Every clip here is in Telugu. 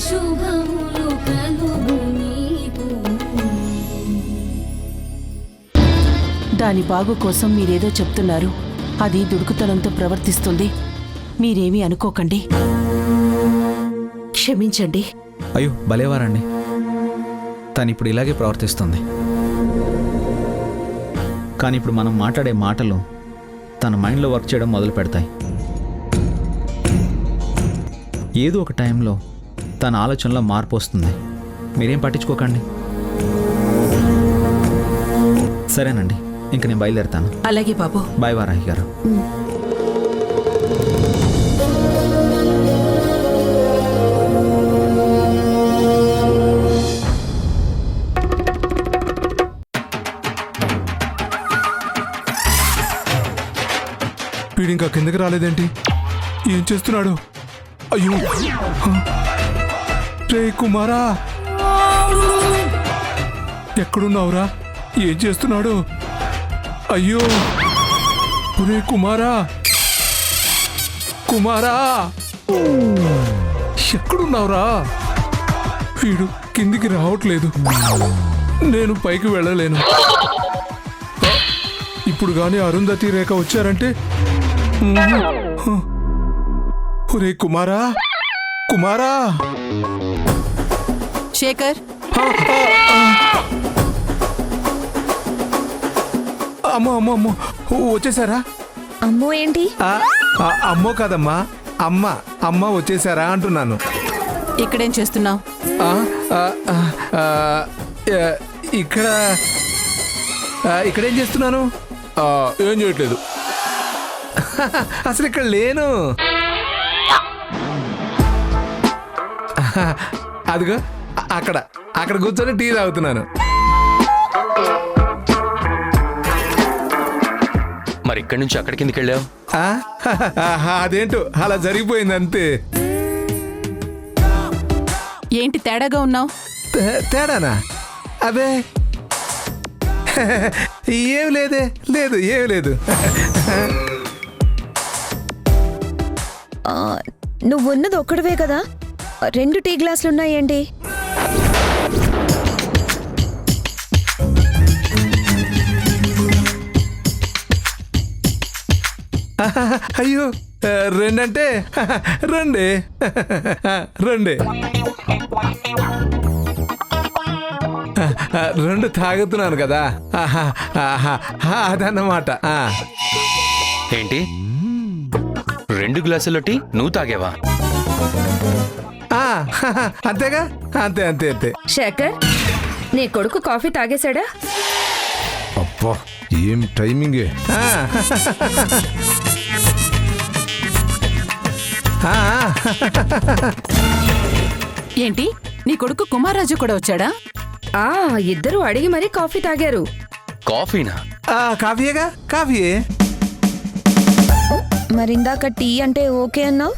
శుభములు కలుగు నీకు. దాని బాగు కోసం మీరేదో చెప్తున్నారు. అది దుడుకుతనంతో ప్రవర్తిస్తుంది. మీరేమీ అనుకోకండి. క్షమించండి. అయ్యో భలేవారండి. తను ఇప్పుడు ఇలాగే ప్రవర్తిస్తుంది. కానీ ఇప్పుడు మనం మాట్లాడే మాటలు తన మైండ్లో వర్క్ చేయడం మొదలు పెడతాయి. ఏదో ఒక టైంలో తన ఆలోచనలో మార్పు వస్తుంది. మీరేం పట్టించుకోకండి. సరేనండి, ఇంక నేను బయలుదేరుతాను. అలాగే బాబు. బాయ్ వారాహి గారు. వీడింకా కిందకి రాలేదేంటి? ఏం చేస్తున్నాడు? అయ్యో రే కుమారా, ఎక్కడున్నావురా? ఏం చేస్తున్నాడు? అయ్యో రే కుమారా, కుమారా ఎక్కడున్నావురా? వీడు కిందికి రావట్లేదు. నేను పైకి వెళ్ళలేను. ఇప్పుడు గాని అరుంధతి రేఖ వచ్చారంటే ఒరే కుమారా, కుమారా. శేఖర్, అమ్మో అమ్మో అమ్మో, వచ్చేసారా? అమ్మో ఏంటి? అమ్మో కాదమ్మా, అమ్మ అమ్మ వచ్చేసారా అంటున్నాను. ఇక్కడేం చేస్తున్నావు? ఇక్కడేం చేస్తున్నాను? ఏం చేయట్లేదు. అసలు ఇక్కడ లేను. అదిగో అక్కడ అక్కడ కూర్చొని టీ తాగుతున్నాను. మరి ఇక్కడి నుంచి అక్కడికి ఎందుకు వెళ్ళావు? అదేంటో అలా జరిగిపోయింది అంతే. ఏంటి తేడాగా ఉన్నావు? తేడానా? అబే ఏం లేదే, లేదు ఏం లేదు. నువ్వున్నది ఒక్కడవే కదా, 2 టీ గ్లాసులు ఉన్నాయండి. అయ్యో రెండంటే రెండే రెండే 2 తాగుతున్నాను కదా, అదన్నమాట. ఏంటి 2 గ్లాసుల టీ నువ్వు తాగేవా? అంతేగా, అంతే అంతే అంతే. శేఖర్, నీ కొడుకు కాఫీ తాగేశాడా? అబ్బా ఏం టైమింగే. ఏంటి నీ కొడుకు కుమార్రాజు కూడా వచ్చాడా? ఇద్దరు అడిగి మరీ కాఫీ తాగారు. కాఫీనా? కాఫీయేగా, కాఫీయే. మరిందాక టీ అంటే ఓకే అన్నావు.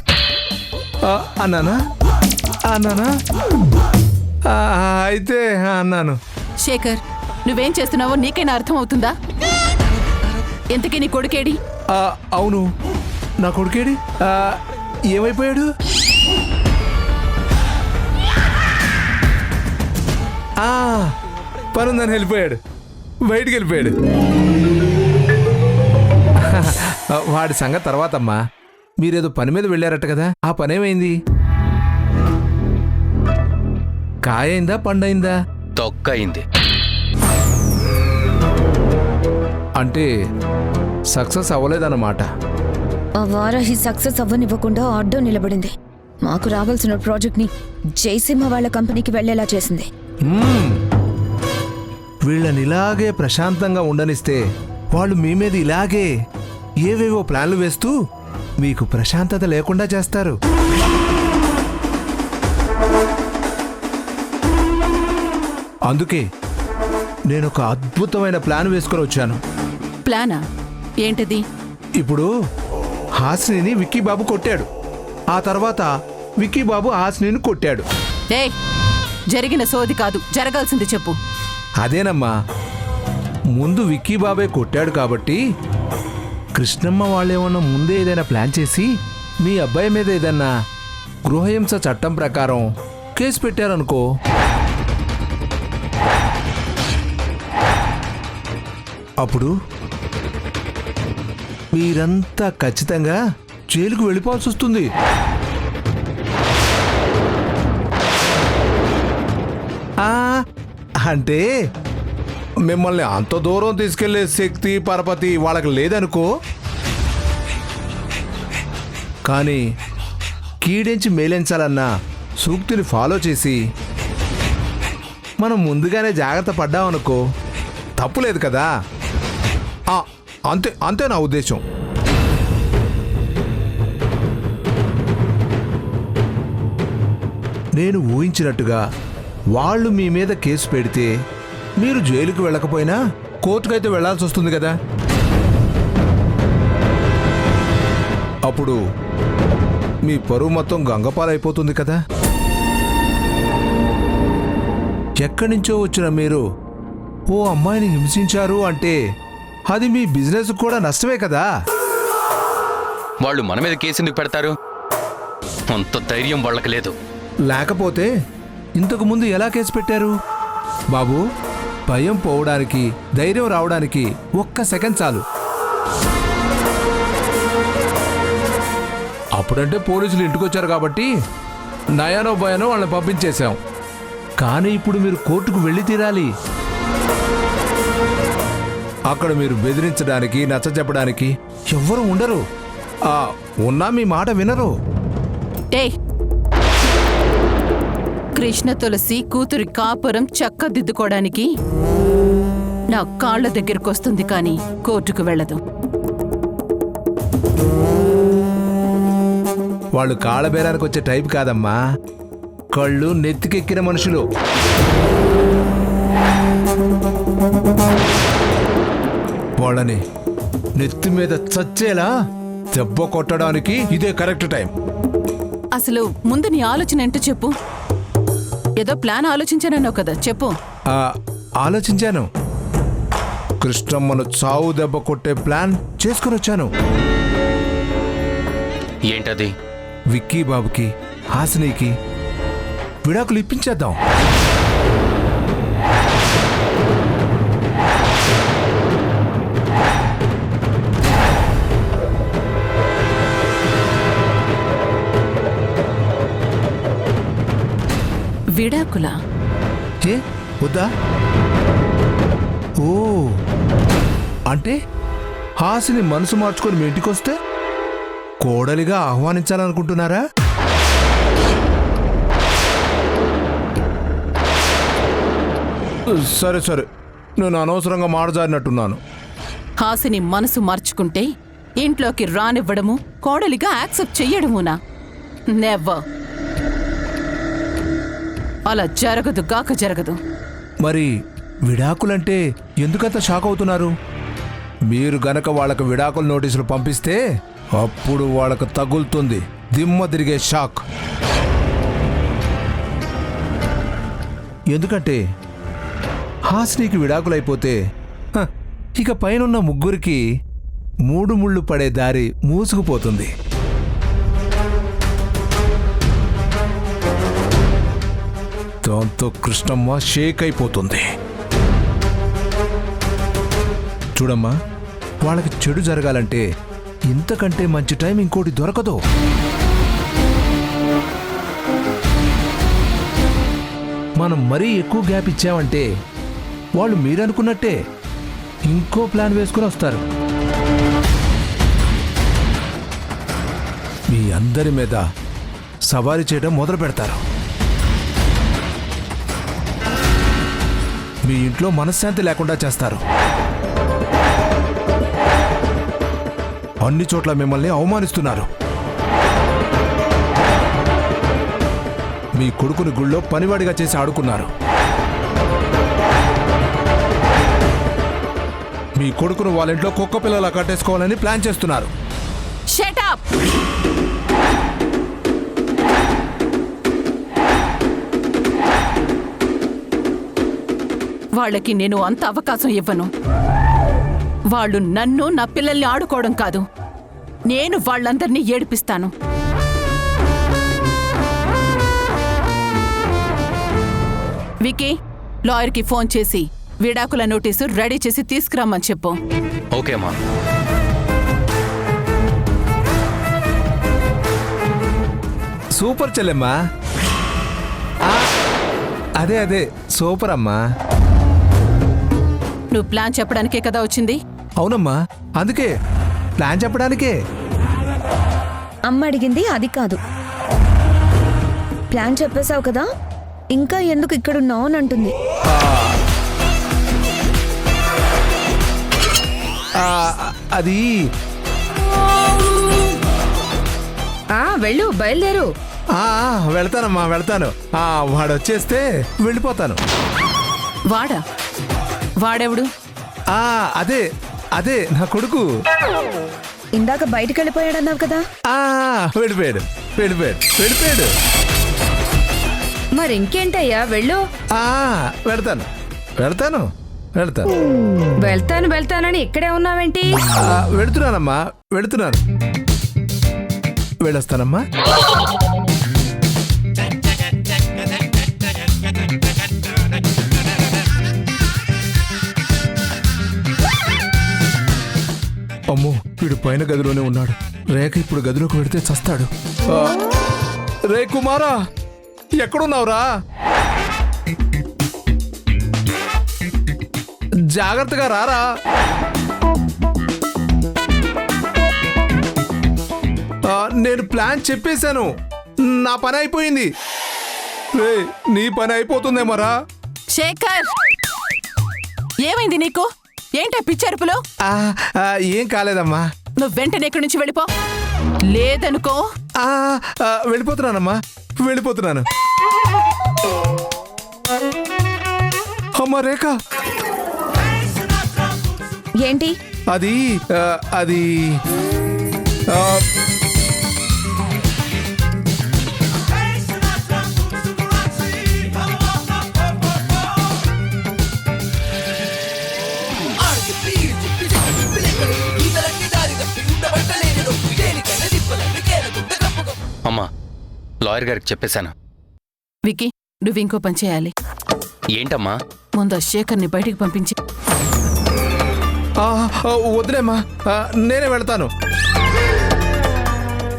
అన్నానా? అన్నానా? అయితే అన్నాను. శేఖర్, నువ్వేం చేస్తున్నావో నీకైనా అర్థం అవుతుందా? ఎంతకీ నీ కొడుకేడి? అవును, నా కొడుకేడి? ఏమైపోయాడు? పనుందని వెళ్ళిపోయాడు, బయటికి వెళ్ళిపోయాడు. వాడి సంగతి తర్వాత అమ్మా. మీరేదో పని మీద వెళ్ళారట కదా, ఆ పనేమైంది? కాయైందా పండైందా? తొక్కయింది. అంటే సక్సెస్ అవ్వలేదన్నమాట. ఆ వారాహి సక్సెస్ అవ్వనివ్వకుండా అడ్డం నిలబడింది. మాకు రావాల్సిన ప్రాజెక్ట్ ని జయసింహ వాళ్ళ కంపెనీకి వెళ్లేలా చేసింది. వీళ్ళని ఇలాగే ప్రశాంతంగా ఉండనిస్తే వాళ్ళు మీ మీద ఇలాగే ఏవేవో ప్లాన్లు వేస్తూ మీకు ప్రశాంతత లేకుండా చేస్తారు. అందుకే నేను ఒక అద్భుతమైన ప్లాన్ వేసుకొని వచ్చాను. ప్లానా? ఏంటది? ఇప్పుడు హాసిని విక్కీబాబు కొట్టాడు, ఆ తర్వాత విక్కీబాబు హాసిని కొట్టాడు. జరిగిన సోది కాదు, జరగాల్సింది చెప్పు. అదేనమ్మా, ముందు విక్కీబాబే కొట్టాడు కాబట్టి కృష్ణమ్మ వాళ్ళేమన్నా ముందే ఏదైనా ప్లాన్ చేసి మీ అబ్బాయి మీద ఏదన్నా గృహహింస చట్టం ప్రకారం కేసు పెట్టారనుకో, అప్పుడు మీరంతా ఖచ్చితంగా జైలుకు వెళ్ళిపోవాల్సి వస్తుంది. అంటే మిమ్మల్ని అంత దూరం తీసుకెళ్లే శక్తి పరపతి వాళ్ళకి లేదనుకో, కానీ కీడించి మేలించాలన్న సూక్తిని ఫాలో చేసి మనం ముందుగానే జాగ్రత్త పడ్డామనుకో తప్పులేదు కదా. అంతే అంతే నా ఉద్దేశం. నేను ఊహించినట్టుగా వాళ్ళు మీ మీద కేసు పెడితే మీరు జైలుకు వెళ్ళకపోయినా కోర్టుకైతే వెళ్లాల్సి వస్తుంది కదా. అప్పుడు మీ పరువు మొత్తం గంగపాలైపోతుంది కదా. ఎక్కడి నుంచో వచ్చిన మీరు ఓ అమ్మాయిని హింసించారు అంటే అది మీ బిజినెస్ కూడా నష్టమే కదా. వాళ్ళు మన మీద కేసు ఎందుకు పెడతారు? అంత ధైర్యం వాళ్ళకి లేదు. లేకపోతే ఇంతకు ముందు ఎలా కేసు పెట్టారు? బాబు, భయం పోవడానికి ధైర్యం రావడానికి ఒక్క సెకండ్ చాలు. అప్పుడంటే పోలీసులు ఇంటికొచ్చారు కాబట్టి నయానో భయానో వాళ్ళని పంపించేశాం. కానీ ఇప్పుడు మీరు కోర్టుకు వెళ్ళి తీరాలి. అక్కడ మీరు బెదిరించడానికి నచ్చజెప్పడానికి ఎవ్వరూ ఉండరు. ఉన్నా మీ మాట వినరు. ఏయ్, కృష్ణ తులసి కూతురి కాపురం చక్కదిద్దుకోవడానికి నా కాళ్ల దగ్గరకు వస్తుంది కానీ కోర్టుకు వెళ్ళదు. వాళ్ళు కాళ్ళబేరానికి వచ్చే టైప్ కాదమ్మా, కళ్ళు నెత్తికెక్కిన మనుషులు. వాళ్ళని నెత్తి మీద చచ్చేలా దెబ్బ కొట్టడానికి ఇదే కరెక్ట్ టైం. అసలు ముందు నీ ఆలోచన ఏంటో చెప్పు. ఏదో ప్లాన్ ఆలోచించానన్నావు కదా, చెప్పు. ఆలోచించాను. కృష్ణమ్మను చావు దెబ్బ కొట్టే ప్లాన్ చేసుకుని వచ్చాను. ఏంటది? విక్కీ బాబుకి హాసినికి విడాకులు ఇప్పించేద్దాం. విడాకులా? ఏ వద్దా? ఓ, అంటే హాసిని మనసు మార్చుకొని మీ ఇంటికొస్తే కోడలిగా ఆహ్వానించాలనుకుంటున్నారా? సరే సరే, నేను అనవసరంగా మాడజారినట్టున్నాను. హాసిని మనసు మార్చుకుంటే ఇంట్లోకి రానివ్వడము, కోడలిగా యాక్సెప్ట్ చెయ్యడమునా? నెవర్. అలా జరగదు గాక జరగదు. మరి విడాకులంటే ఎందుకంత షాక్ అవుతున్నారు? మీరు గనక వాళ్ళకు విడాకుల నోటీసులు పంపిస్తే అప్పుడు వాళ్ళకు తగులుతుంది దిమ్మ తిరిగే షాక్. ఎందుకంటే హాసినికి విడాకులైపోతే ఇక పైనున్న ముగ్గురికి మూడు ముళ్ళు పడే దారి మూసుకుపోతుంది. దాంతో కృష్ణమ్మ షేక్ అయిపోతుంది. చూడమ్మా, వాళ్ళకి చెడు జరగాలంటే ఇంతకంటే మంచి టైం ఇంకోటి దొరకదు. మనం మరీ ఎక్కువ గ్యాప్ ఇచ్చామంటే వాళ్ళు మీరనుకున్నట్టే ఇంకో ప్లాన్ వేసుకుని వస్తారు. మీ అందరి మీద సవారీ చేయడం మొదలు పెడతారు. మీ ఇంట్లో మనశ్శాంతి లేకుండా చేస్తారు. అన్ని చోట్ల మిమ్మల్ని అవమానిస్తున్నారు. మీ కొడుకుని గుళ్ళో పనివాడిగా చేసి ఆడుకున్నారు. మీ కొడుకును వాళ్ళ ఇంట్లో కుక్క పిల్లలా కట్టేసుకోవాలని ప్లాన్ చేస్తున్నారు. Shut up! వాళ్ళకి నేను అంత అవకాశం ఇవ్వను. వాళ్ళు నన్ను, నా పిల్లల్ని ఆడుకోవడం కాదు, నేను వాళ్ళందరినీ ఏడిపిస్తాను. వికీ, లాయర్కి ఫోన్ చేసి విడాకుల నోటీసు రెడీ చేసి తీసుకురమ్మని చెప్పు. ఓకే అమ్మా. సూపర్ చెల్లెమ్మా. అదే అదే సూపర్ అమ్మా. నువ్వు ప్లాన్ చెప్పడానికే కదా వచ్చింది. అవునమ్మా, అందుకే ప్లాన్ చెప్పడానికే. అమ్మ అడిగింది అది కాదు. ప్లాన్ చెప్పేశావు కదా, ఇంకా ఎందుకు ఇక్కడున్నావు అని అంటుంది. అది వెళ్ళు, బయలుదేరు. వెళ్తానమ్మా, వెళ్తాను. వాడు వచ్చేస్తే వెళ్ళిపోతాను. వాడెవడు? అదే అదే నా కొడుకు. ఇందాక బయటికి వెళ్ళిపోయాడన్నావు కదా. వెళ్ళిపోయాడు వెళ్ళిపోయాడు వెళ్ళిపోయాడు. మరి ఇంకేంటయ్యా, వెళ్ళు. వెళ్తాను వెళ్తాను వెళ్తాను. వెళ్తానని ఇక్కడే ఉన్నావేంటి? వెళుతున్నానమ్మా, వెళుతున్నాను. వెళ్ళొస్తానమ్మా. అమ్మో, వీడు పైన గదిలోనే ఉన్నాడు. రేఖ ఇప్పుడు గదిలోకి వెడితే చస్తాడు. రే కుమారా, ఎక్కడున్నావురా? జాగ్రత్తగా రారా. నేను ప్లాన్ చెప్పేశాను, నా పని అయిపోయింది. రే, నీ పని అయిపోతుందేమరా? శేఖర్, ఏమైంది నీకు? ఏంటా పిచ్చరుపులో? ఏం కాలేదమ్మా. నువ్వు వెంటనే ఇక్కడి నుంచి వెళ్ళిపో. లేదనుకో. వెళ్ళిపోతున్నానమ్మా, వెళ్ళిపోతున్నాను. అమ్మా రేఖ. ఏంటి అది? అది అమ్మా, లాయర్ గారికి చెప్పేశాను. వికీ, నువ్వు ఇంకో పని చేయాలి. ఏంటమ్మా? ముందు శేఖర్ని బయటికి పంపించి. వదిలేమ్మా, నేనే వెళ్తాను.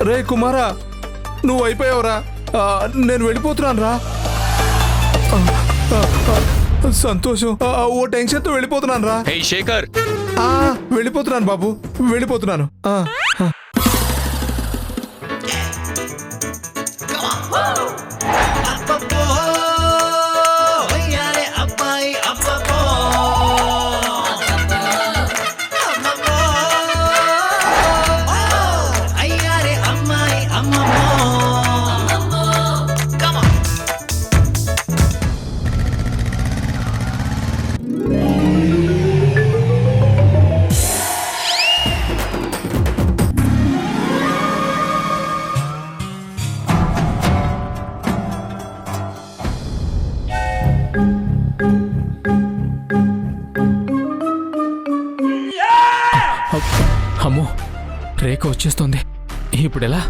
రే కుమారా, నువ్వు అయిపోయావురా. నేను వెళ్ళిపోతున్నాను రా. సంతోషం. ఓ టెన్షన్తో వెళ్ళిపోతున్నాను రా. హే శేఖర్. వెళ్ళిపోతున్నాను బాబు, వెళ్ళిపోతున్నాను. అమ్మో, రేఖ వచ్చేస్తోంది. ఇప్పుడెలా?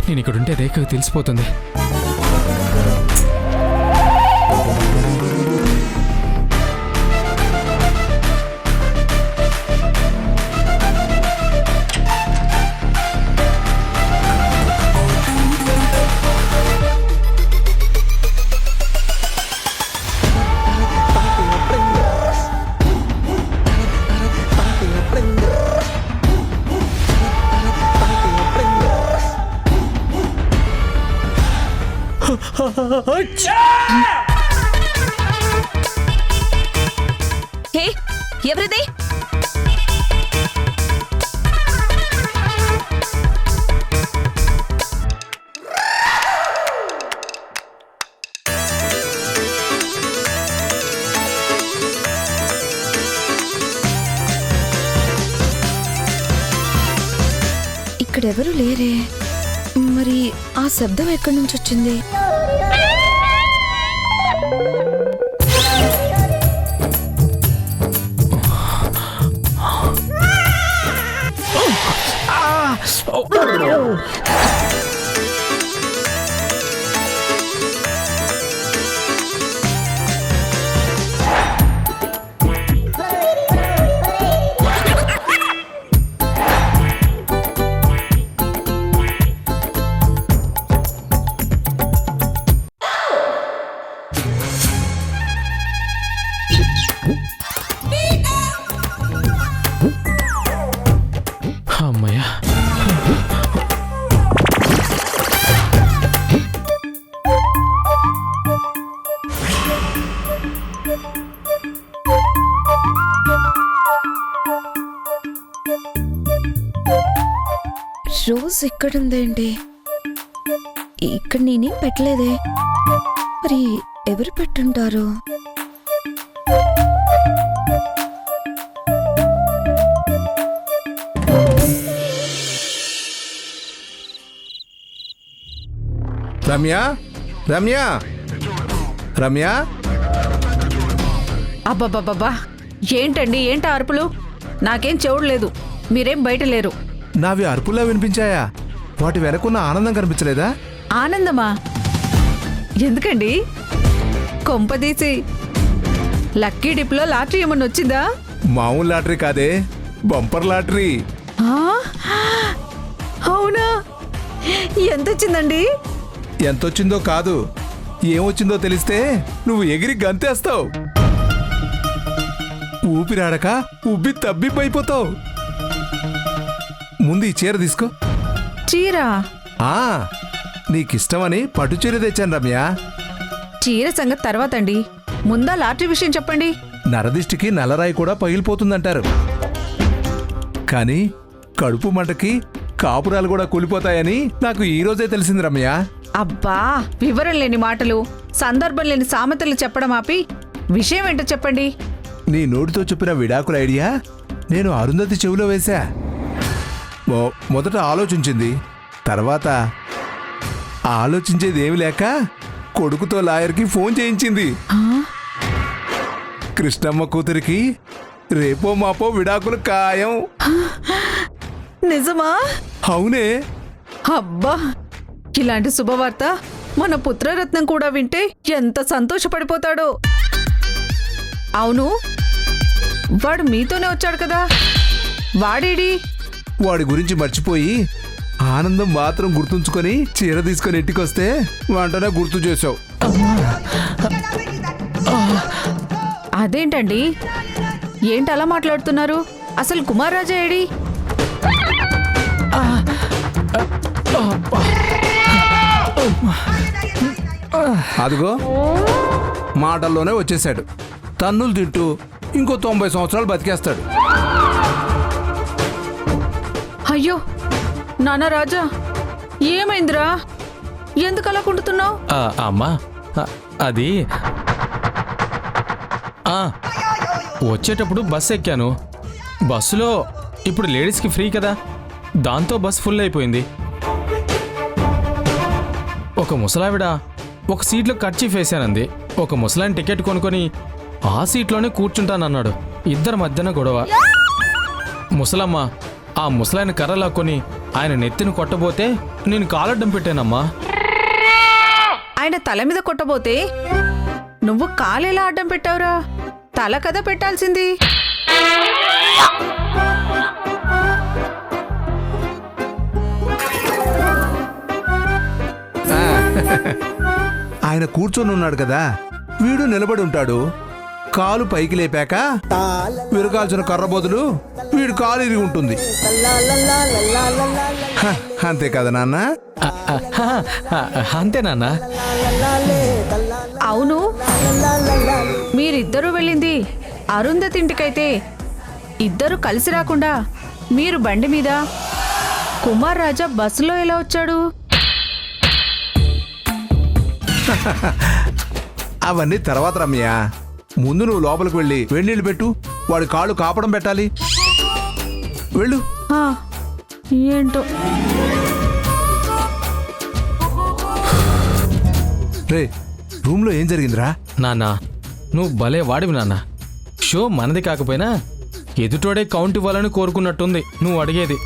నేను ఇక్కడుంటే రేఖకు తెలిసిపోతుంది. హే, ఎవరిది? ఇక్కడెవరు లేరే. మరి ఆ శబ్దం ఎక్కడి నుంచి వచ్చింది? మౌస్ ఇక్కడ ఉందేంటి? ఇక్కడ నేనేం పెట్టలేదే. మరి ఎవరు పెట్టుంటారు? రమ్య, రమ్య, రమ్య. అబ్బబ్బబ్బబ్బా, ఏంటండి ఏంటి అరుపులు? నాకేం చెవుడు లేదు, మీరేం బయట లేరు. నావి అరుపుల్లా వినిపించాయా? వాటి వెనకున్న ఆనందం కనిపించలేదా? ఆనందమా? ఎందుకండి? కొంపదీసి లక్కీ డిప్లో లాటరీ ఏమన్నా వచ్చిందా? మామూలు లాటరీ కాదే, బంపర్ లాటరీ. ఆ? అవునా? ఎంత వచ్చిందండి? ఎంతొచ్చిందో కాదు, ఏమొచ్చిందో తెలిస్తే నువ్వు ఎగిరి గంతేస్తావు. ఊపిరాడక ఉబ్బి తబ్బిబ్బైపోతావు. ముందు ఈ చీర తీసుకో. చీరా? ఆ, నీకిష్టమని పట్టు చీర తెచ్చాను రమ్య. చీర సంగతి తర్వాత అండి, ముందా లాటరీ విషయం చెప్పండి. నరదిష్టికి నల్లరాయి కూడా పగిలిపోతుందంటారు, కానీ కడుపు మంటకి కాపురాలు కూడా కూలిపోతాయని నాకు ఈ రోజే తెలిసింది రమ్య. అబ్బా, వివరం లేని మాటలు, సందర్భం లేని సామెతలు చెప్పడం ఆపి విషయం ఏంటో చెప్పండి. నీ నోటితో చెప్పిన విడాకుల ఐడియా నేను అరుంధతి చెవిలో వేశా. మొదట ఆలోచించింది, తర్వాత ఆలోచించేది ఏమి లేక కొడుకుతో లాయర్కి ఫోన్ చేయించింది. కృష్ణమ్మ కూతురికి రేపో మాపో విడాకులు ఖాయం. నిజమా? అవునే. అబ్బా, ఇలాంటి శుభవార్త మన పుత్రరత్నం కూడా వింటే ఎంత సంతోషపడిపోతాడో. అవును, వాడు మీతోనే వచ్చాడు కదా, వాడేడి? వాడి గురించి మర్చిపోయి ఆనందం మాత్రం గుర్తుంచుకొని చీర తీసుకొని ఇంటికొస్తే వెంటనే గుర్తు చేసావు. అదేంటండి, ఏంటి అలా మాట్లాడుతున్నారు? అసలు కుమార్ రాజా ఏడి? అదిగో మాటల్లోనే వచ్చేసాడు. తన్నులు తింటూ ఇంకో 90 సంవత్సరాలు బతికేస్తాడు. అయ్యో నాన్న రాజా, ఏమైందిరా? ఎందుకు అలా కుంటున్నావు? అమ్మా, అది వచ్చేటప్పుడు బస్సు ఎక్కాను. బస్సులో ఇప్పుడు లేడీస్కి ఫ్రీ కదా, దాంతో బస్సు ఫుల్ అయిపోయింది. ఒక ముసలావిడ ఒక సీట్లో కర్చీఫ్ వేసానంది. ఒక ముసలాయన టికెట్ కొనుక్కొని ఆ సీట్లోనే కూర్చుంటానన్నాడు. ఇద్దరి మధ్యన గొడవ. ముసలమ్మ ఆ ముసలాయన కర్ర లాక్కొని ఆయన నెత్తిని కొట్టబోతే నేను కాలడ్డం పెట్టానమ్మా. ఆయన తల మీద కొట్టబోతే నువ్వు కాలేలా అడ్డం పెట్టావురా? తల కదా పెట్టాల్సింది. ఆయన కూర్చొని ఉన్నాడు కదా, వీడు నిలబడి ఉంటాడు. కాలు పైకి లేపాక విరగాల్సిన కర్ర బదులు వీడు కాలు ఇరిగి ఉంటుంది. అంతే కదా నాన్న? అంతే నాన్న. అవును, మీరిద్దరూ వెళ్ళింది అరుంధతి ఇంటికైతే ఇద్దరు కలిసి రాకుండా మీరు బండి మీద, కుమార్ రాజా బస్సులో ఎలా వచ్చాడు? అవన్నీ తర్వాత రమ్య. ముందు నువ్వు లోపలికి వెళ్ళి వేడినీళ్ళు పెట్టు. వాడి కాళ్ళు కాపడం పెట్టాలి. వెళ్ళు. ఏంటో. రే, రూమ్లో ఏం జరిగిందిరా? నాన్న, నువ్వు భలే వాడివి నాన్న. షో మనది కాకపోయినా ఎదుటోడే కౌంట్ ఇవ్వాలని కోరుకున్నట్టుంది నువ్వు అడిగేది.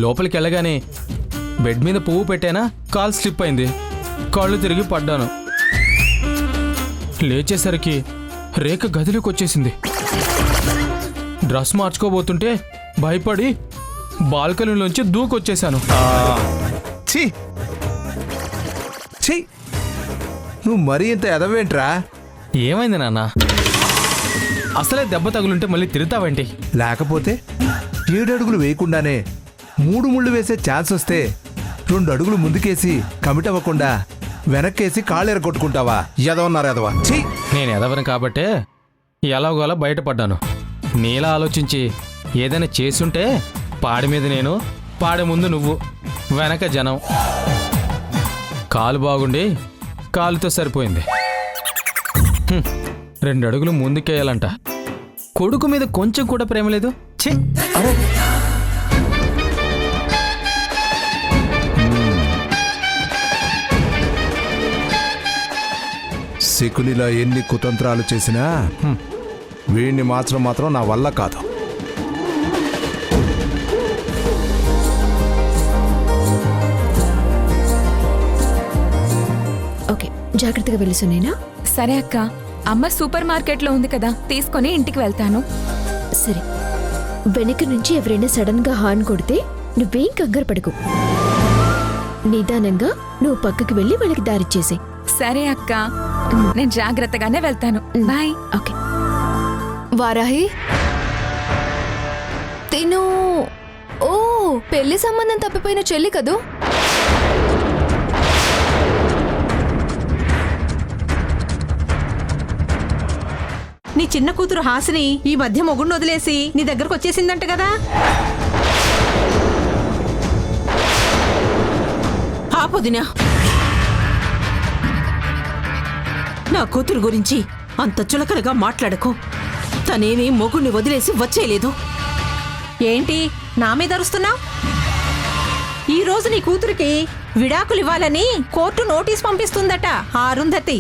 లోపలికి వెళ్ళగానే బెడ్ మీద పువ్వు పెట్టానా, కాల్ స్లిప్ అయింది, కాళ్ళు తిరిగి పడ్డాను. లేచేసరికి రేఖ గదిలోకి వచ్చేసింది. డ్రెస్ మార్చుకోబోతుంటే భయపడి బాల్కనీలోంచి దూకొచ్చేశాను. ఛీ ఛీ, నువ్వు మరీ ఇంత ఎదవేంట్రా? ఏమైంది నాన్న? అసలే దెబ్బ తగులుంటే మళ్ళీ తిరుగుతావేంటి? లేకపోతే 7 అడుగులు వేయకుండానే 3 ముళ్ళు వేసే ఛాన్స్ వస్తే 2 అడుగులు ముందుకేసి కమిట్ అవ్వకుండా వెనక్కేసి కాళ్ళెర కొట్టుకుంటావా? ఎదవన్నారు ఎదవా. ఛీ, నేను ఎదవను కాబట్టే ఎలాగోలా బయటపడ్డాను. నీలా ఆలోచించి ఏదైనా చేసుంటే పాడి మీద నేను పాడే ముందు నువ్వు, వెనక జనం. కాలు బాగుండి కాలుతో సరిపోయింది. 2 అడుగులు ముందుకేయాలంట. కొడుకు మీద కొంచెం కూడా ప్రేమ లేదు. ఛీ! శకునిలా ఎన్ని కుతంత్రాలు చేసినా వీడిని మాత్రం నా వల్ల కాదు. ఓకే, జాగ్రత్తగా వెళ్ళి సునైనా. సరే అక్క, అమ్మ సూపర్ మార్కెట్లో ఉంది కదా, తీసుకొని ఇంటికి వెళ్తాను. సరే, వెనక నుంచి ఎవరైనా సడన్ గా హార్న్ కొడితే నువ్వేం కంగారు పడకు. నిదానంగా నువ్వు పక్కకి వెళ్ళి వాళ్ళకి దారిచ్చేసే. సరే అక్క, నేను జాగ్రత్తగానే వెళ్తాను. బాయ్. ఓకే. వారాహి, తిను ఓ పెళ్లి సంబంధం తప్పిపోయిన చెల్లి కదూ? నీ చిన్న కూతురు హాసిని ఈ మధ్య మొగుడిని వదిలేసి నీ దగ్గరకు వచ్చేసిందంట కదా? ఆపొదినా, నా కూతురు గురించి అంత చులకనగా మాట్లాడకు. తనేమీ మొగుడిని వదిలేసి వచ్చేయలేదు. ఏంటి నా మీద అరుస్తున్నావు? ఈ రోజు నీ కూతురికి విడాకులు ఇవ్వాలని కోర్టు నోటీస్ పంపిస్తుందట ఆ అరుంధతి.